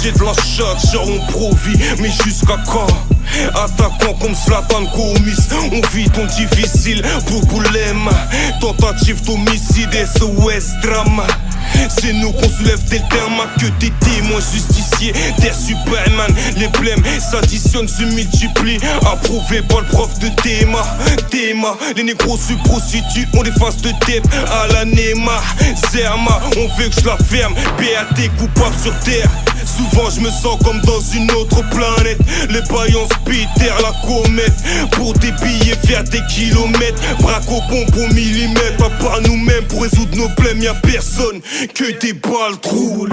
J'ai de la chatte, genre on provie, mais jusqu'à quand? Attaquant comme Zlatan Gomis, on vit ton difficile pour Boulem. Tentative d'homicide, SOS drama. C'est nous qu'on soulève tel terme, que des témoins justiciers, des Superman. Les blèmes s'additionnent, se multiplient, approuvé par le prof de Théma, les négros se prostituent, on les faces de tête à la Neymar. Zerma, on veut que je la ferme, BAT coupable sur terre. Souvent je me sens comme dans une autre planète. Les baillons Peter la comète. Pour des billets faire des kilomètres. Braque au pompe au millimètre. À part nous-mêmes pour résoudre nos problèmes. Y'a personne que des balles trous.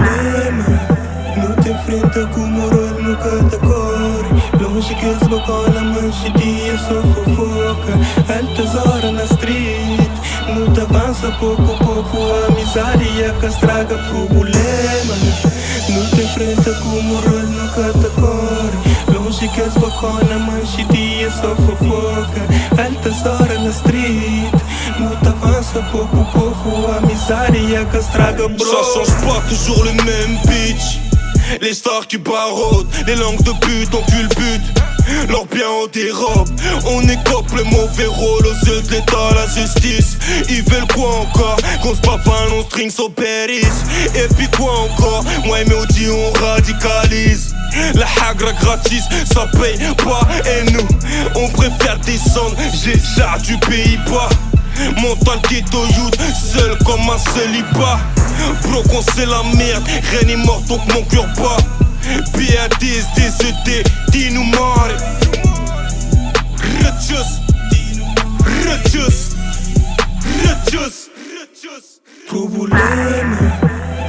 Não te enfrenta com moral no catacore. Longe que eles bocam na mancha dia só fofoca. Altas horas na street. Não te avança pouco a pouco. A miséria que estraga problema. Não te enfrenta com moral no catacore. Longe que eles bocam na mancha dia só fofoca. Altas horas na street. Não te avança pouco a pouco. A miséria que estraga bro. Ça change pas, toujours le même bitch. Les stars qui barodent, les langues de pute, on culbute. Leurs biens on dérobe, on écope le mauvais rôle aux yeux de l'état, la justice. Ils veulent quoi encore? Qu'on se pavane, on string au Paris. Et puis quoi encore? Moi et Maudit on radicalise. La hagra gratis, ça paye pas. Et nous, on préfère descendre, j'ai ça du Pays-Bas. Mental ghetto youth, seul comme un célibat. Bro qu'on c'est la merde, rien n'est mort donc mon cœur bat. BADS, DCD, dis-nous mare. Retus. Problema,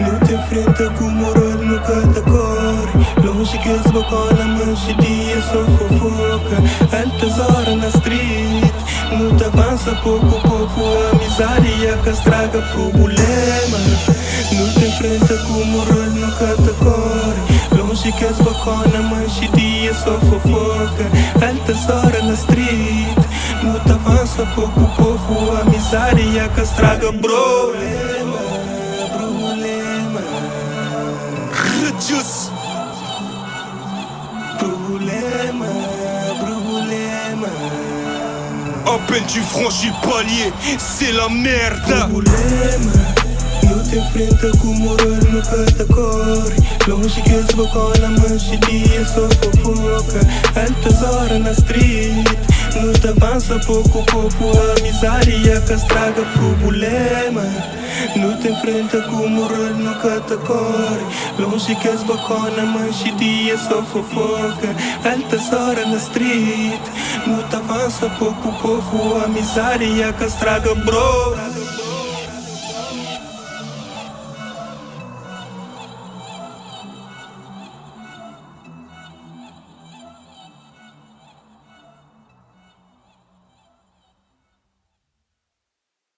não te enfrenta com moral no catacore. Longe que eles bocam na mancha dia só fofoca. Altas horas na street. Não te avança pouco a pouco. A miséria que estraga problema. Não te enfrenta com moral no catacore. Longe que eles bocam na mancha dia só fofoca. Altas horas na street. Não te avança pouco a pouco. A miséria que estraga problema. Retus. Problema. À peine tu franchis le palier, c'est la merde. Problema, não te enfrenta com moral no catacore. Longe que eles bocam na mancha dia só fofoca. Altas horas na street. Não te avança pouco a pouco. A miséria que estraga problema. Não te enfrenta com moral no catacore. Longe que eles bocam na mancha dia só fofoca. Altas horas na street. Não te avança pouco a pouco. A miséria que estraga bro.